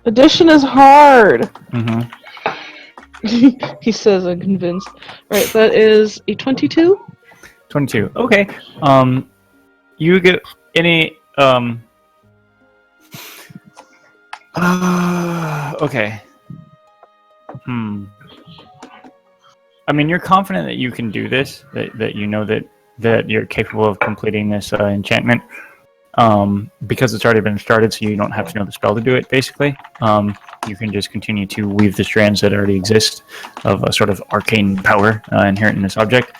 Addition is hard. Mm-hmm. He says, unconvinced. Right, that is a 22. 22. Okay. You get any okay. I mean, you're confident that you can do this, that you know that you're capable of completing this enchantment, because it's already been started, so you don't have to know the spell to do it, basically. You can just continue to weave the strands that already exist of a sort of arcane power inherent in this object.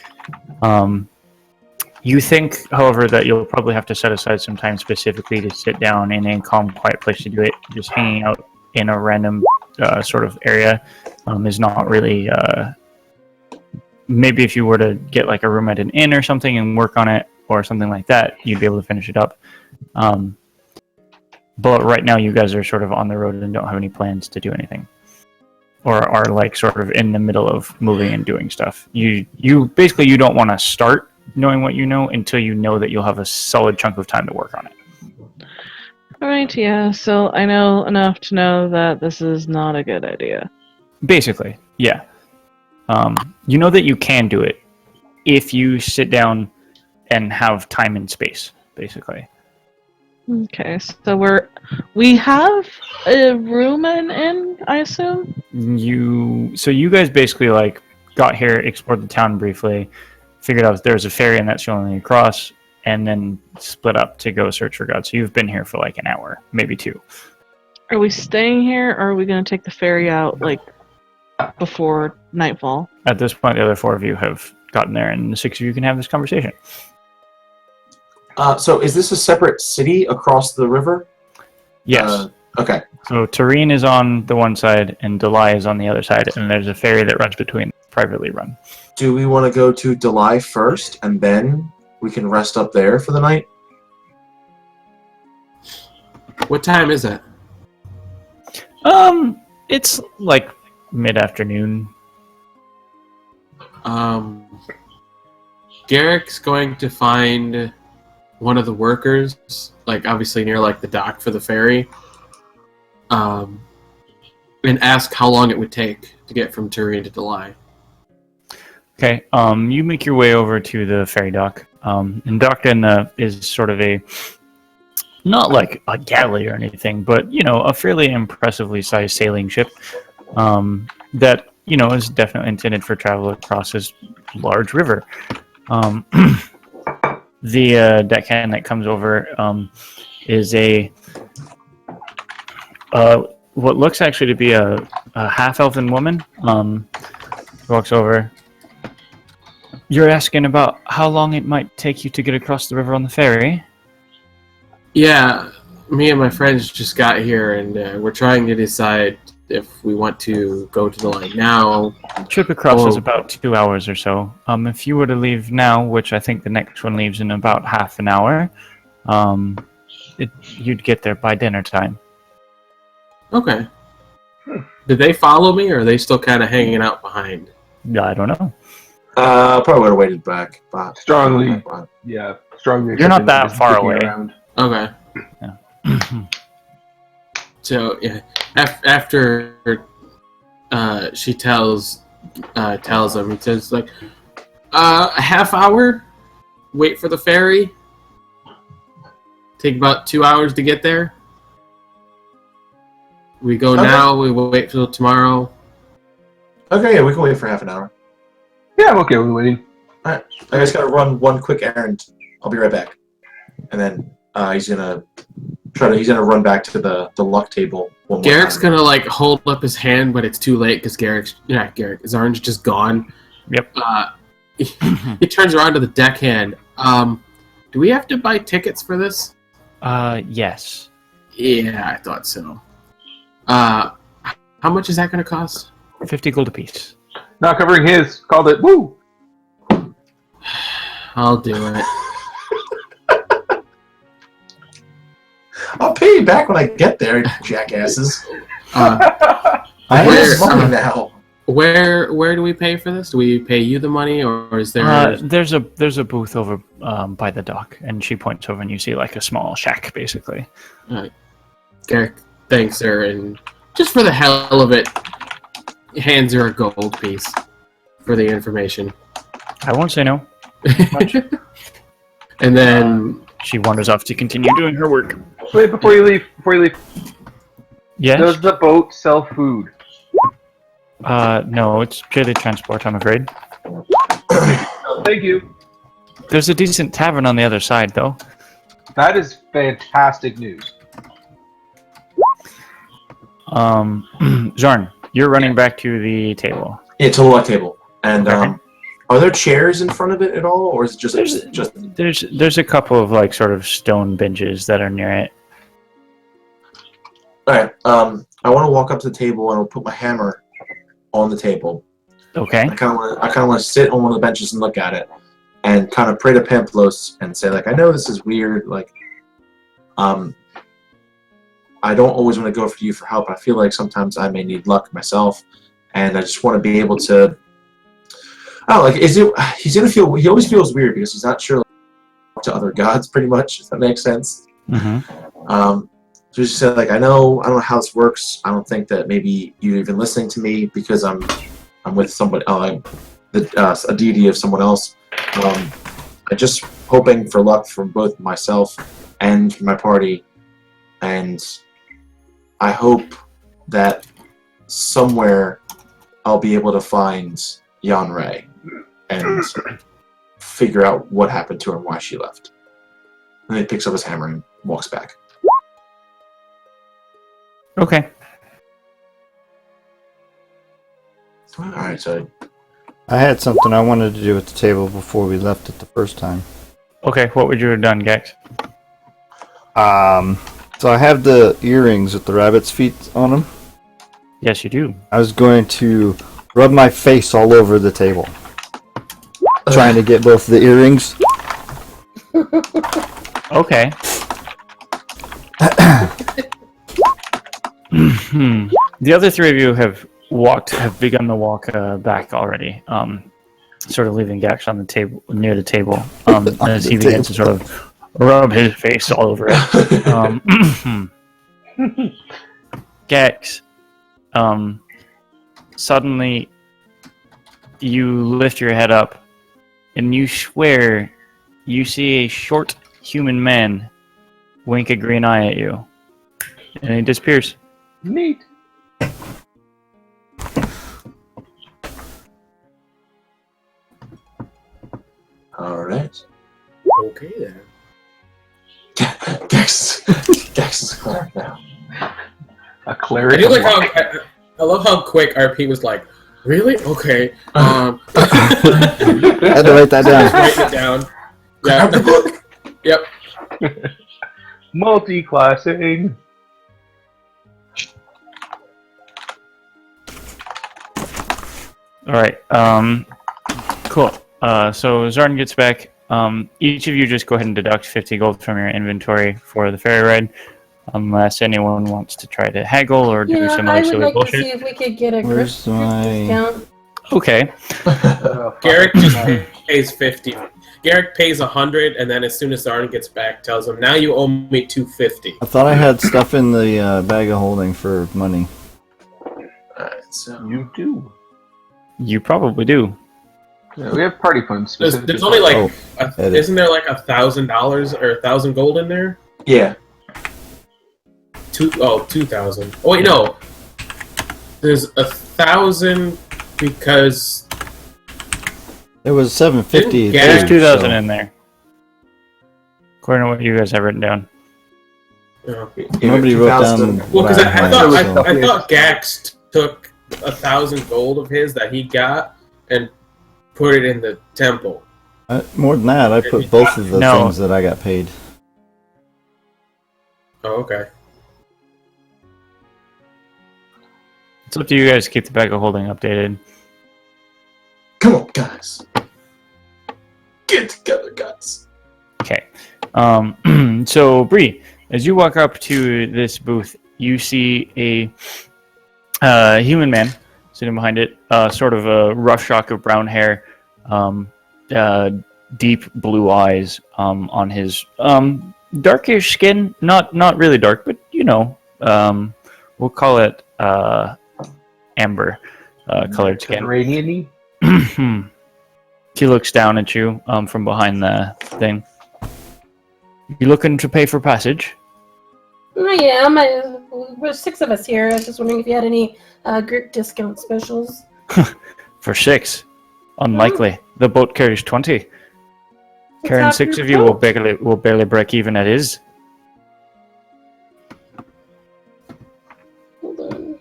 You think, however, that you'll probably have to set aside some time specifically to sit down in a calm, quiet place to do it. Just hanging out in a random sort of area is not really... maybe if you were to get like a room at an inn or something and work on it or something like that, you'd be able to finish it up. But right now you guys are sort of on the road and don't have any plans to do anything. Or are like sort of in the middle of moving and doing stuff. You basically you don't want to start knowing what you know until you know that you'll have a solid chunk of time to work on it. Alright, yeah, so I know enough to know that this is not a good idea. Basically, yeah. You know that you can do it if you sit down and have time and space, basically. Okay, so we have a room at an inn, I assume? So you guys basically like got here, explored the town briefly, figured out there's a ferry and that's the only way across, and then split up to go search for God. So you've been here for like an hour, maybe 2. Are we staying here, or are we going to take the ferry out, like, before nightfall? At this point, the other 4 of you have gotten there, and the 6 of you can have this conversation. So is this a separate city across the river? Yes. Okay. So Tareen is on the one side, and Galitaia is on the other side, and there's a ferry that runs between, privately run. Do we want to go to Galitaia first, and then we can rest up there for the night? What time is it? It's like mid-afternoon. Garrick's going to find one of the workers, like obviously near like the dock for the ferry, and ask how long it would take to get from Turin to Delhi. Okay, you make your way over to the ferry dock, and docked is sort of a, not like a galley or anything, but, you know, a fairly impressively sized sailing ship, that, you know, is definitely intended for travel across this large river. The deckhand that comes over is what looks actually to be a half-elven woman. Walks over. You're asking about how long it might take you to get across the river on the ferry? Yeah, me and my friends just got here, and we're trying to decide if we want to go to the line now. Trip across is about 2 hours or so. If you were to leave now, which I think the next one leaves in about half an hour, you'd get there by dinner time. Okay. Did they follow me, or are they still kind of hanging out behind? I don't know. Probably would have waited back. But strongly. You're not that far away. Around. Okay. Yeah. So yeah, after she tells him, he says like, a half hour, wait for the ferry. Take about 2 hours to get there. We go now. We will wait till tomorrow. Okay, yeah, we can wait for half an hour. Yeah, I'm okay with waiting. Alright, I just gotta run one quick errand. I'll be right back. And then he's gonna run back to the luck table. Garrick's gonna like hold up his hand, but it's too late because his arm's just gone. Yep. He turns around to the deckhand. Do we have to buy tickets for this? Yes. Yeah, I thought so. How much is that gonna cost? 50 gold apiece. Not covering his. Called it. Woo! I'll do it. I'll pay you back when I get there, jackasses. I have money now. Where do we pay for this? Do we pay you the money, or is there? There's a booth over by the dock, and she points over, and you see like a small shack, basically. Garrick thanks her and just for the hell of it, hands her a gold piece for the information. I won't say no. And then She wanders off to continue doing her work. Wait, before you leave. Yes? Does the boat sell food? No, it's purely transport, I'm afraid. Thank you. There's a decent tavern on the other side, though. That is fantastic news. Zorn, you're running back to the table. Yeah, to the luck table. And Okay. are there chairs in front of it at all, or is it just There's a couple of like sort of stone benches that are near it. All right. I want to walk up to the table and I'll put my hammer on the table. Okay. I kind of want to sit on one of the benches and look at it, and kind of pray to Pamplos and say, like, I know this is weird, like, I don't always want to go for you for help. I feel like sometimes I may need luck myself, and I just want to be able to. I don't know, like, he's gonna feel. He always feels weird because he's not sure to other gods, pretty much. If that makes sense. Mm-hmm. So just said, like, I don't know how this works. I don't think that maybe you're even listening to me because I'm with somebody, a deity of someone else. I'm just hoping for luck from both myself and from my party, and I hope that somewhere I'll be able to find Yan Rei and figure out what happened to her and why she left. And then he picks up his hammer and walks back. Okay. Alright, so I had something I wanted to do at the table before we left it the first time. Okay, what would you have done, Gex? So I have the earrings with the rabbit's feet on them. Yes, you do. I was going to rub my face all over the table, trying to get both the earrings. Okay. The other three of you have begun the walk back already. Sort of leaving Gax on the table, near the table, as he begins to sort of rub his face all over it. Gax, suddenly you lift your head up, and you swear you see a short human man wink a green eye at you, and he disappears. Neat. alright. okay then. Gex is a cleric now. A I cleric. do like how I love how quick RP was like, really? Okay. I had to write that Just down. writing it down. Grab the Yeah. book. Yep. Multi-classing. All right. Cool. So Zarn gets back. Each of you just go ahead and deduct 50 gold from your inventory for the ferry ride, unless anyone wants to try to haggle or do some I other would silly like bullshit. to see if we could get a grip Where's my... discount. Okay. Garrick just pays 50. Garrick pays 100, and then as soon as Zarn gets back, tells him, "Now you owe me 250." I thought I had stuff in the bag of holding for money. Alright, so You do. You probably do. Yeah, we have party funds. There's only like, Oh, edit. isn't there like $1,000 or 1,000 gold in there? yeah. 2,000. Oh wait, no. There's 1,000 because It was 750. Yeah. There's too, 2,000 so- in there, according to what you guys have written down. Nobody wrote down. 2,000. well, because what I had, thought so- I thought Gax took 1,000 gold of his that he got and put it in the temple. More than that, I put both of the No. things that I got paid. Oh, okay. It's up to you guys to keep the bag of holding updated. Come on, guys. Get together, guys. Okay. So, Bree, as you walk up to this booth, you see a human man sitting behind it, sort of a rough shock of brown hair, deep blue eyes on his darkish skin. Not really dark, but we'll call it amber colored skin. Iranian-y? He looks down at you from behind the thing. You looking to pay for passage? I am. There's 6 of us here. I was just wondering if you had any group discount specials. For 6? Unlikely. The boat carries 20. It's Carrying half 6 your of you boat. will barely break even at his. Hold on.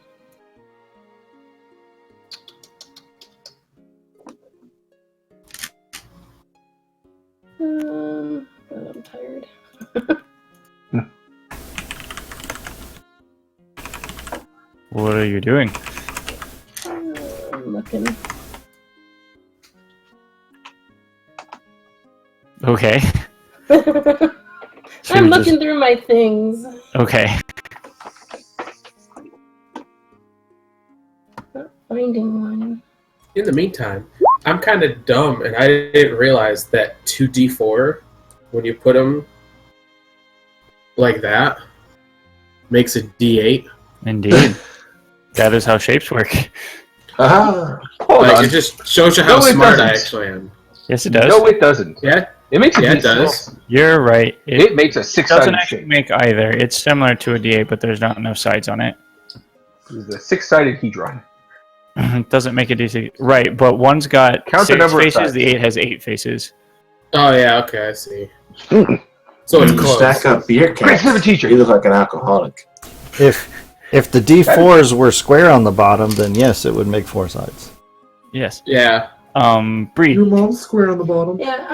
I'm tired. What are you doing? I'm looking. Okay. So I'm you're looking through my things. Okay. Not finding one. In the meantime, I'm kind of dumb, and I didn't realize that 2d4, when you put them like that, makes a d8. Indeed. That is how shapes work. Ah, Hold Like, on. it just shows you how No, it smart I doesn't. actually am. Yes, it does. No, it doesn't. Yeah? It makes a Yeah, it D6. does. You're right. It makes a doesn't six-sided actually shape. make either. It's similar to a D8, but there's not enough sides on it. It's a six-sided hedron. It doesn't make a D6. Right, but one's got Count the 6 number of faces, sides. the 8 has 8 faces. Oh, yeah, okay, I see. So it's you close. stack up beer Great for the cans. teacher. You look like an alcoholic. If the D4s were square on the bottom, then yes, it would make 4 sides. Yes. Yeah. Bree. mom's square on the bottom. Yeah,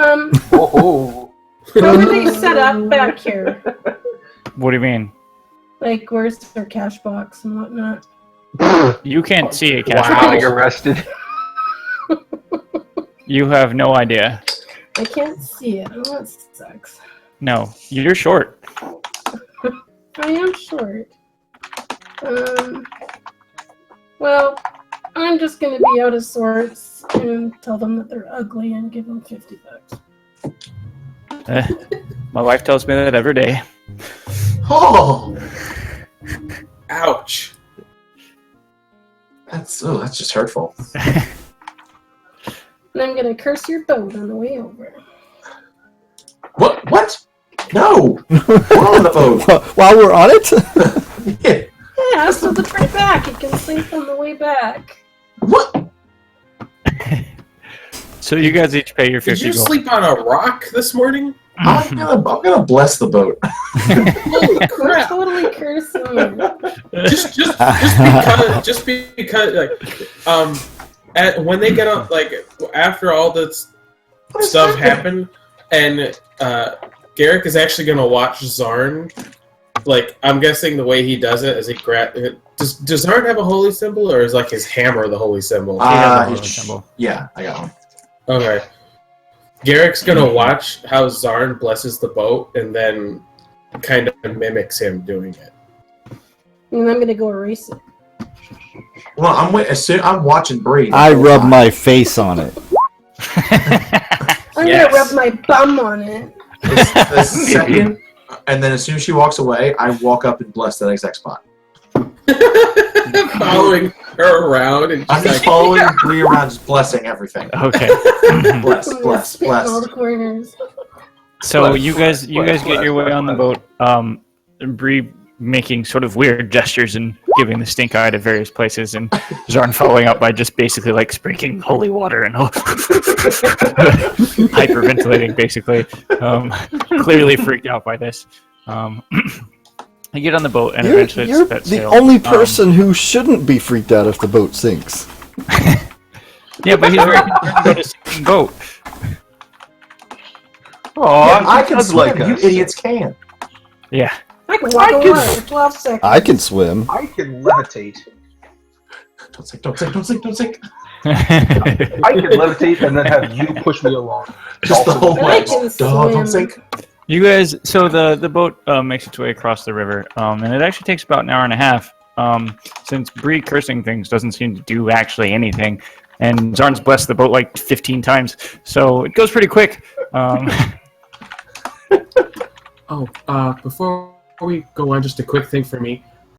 Oh, how do they set up back here? What do you mean? Like, where's their cash box and whatnot? You can't see it, Cash. Wow. Getting arrested. You have no idea. I can't see it. Oh, that sucks. No, you're short. I am short. Well, I'm just gonna be out of sorts and tell them that they're ugly and give them $50. My wife tells me that every day. Oh, Ouch. that's just hurtful. And I'm gonna curse your boat on the way over. What? What? No. We're on the boat. While we're on it, Yeah. Yeah, so the way back, it can sink on the way back. What? So you guys each pay your Did 50 you gold. sleep on a rock this morning? I'm gonna bless the boat. Holy We're crap. totally cursing you. just because, like, when they get on, like, after all this stuff happened, and Garrick is actually gonna watch Zarn. Like, I'm guessing the way he does it is he does Zarn have a holy symbol, or is like his hammer the holy symbol? has a holy symbol. Yeah, I got one. Okay. Garrick's gonna watch how Zarn blesses the boat, and then kind of mimics him doing it. And I'm gonna go erase it. Well, I'm watching Bree. I rub my face on it. I'm Yes. gonna rub my bum on it. the second, and then as soon as she walks away, I walk up and bless that exact spot. Following her around, and I'm she's just like, following Bree around, just blessing everything. Okay. Bless, I'm gonna bless, spit in all bless. the corners. So you guys get your way on the boat. Bree making sort of weird gestures and giving the stink eye to various places, and Zarn following up by just basically like sprinkling holy water and hyperventilating, basically. Clearly freaked out by this. You get on the boat, and eventually You're it's set the sail. only person who shouldn't be freaked out if the boat sinks. Yeah, but he's very concerned about a sinking boat. Oh, Yeah, I can does swim. like You us. idiots can. Yeah. I can walk on water for 12 seconds. I can swim. I can levitate. Don't sink, don't sink, don't sink, don't sink. I can levitate and then have you push me along. Just the whole I way. can Don't swim. sink. You guys, so the boat makes its way across the river, and it actually takes about an hour and a half. Since Bree cursing things doesn't seem to do actually anything, and Zarn's blessed the boat like 15 times, so it goes pretty quick. before we go on, just a quick thing for me.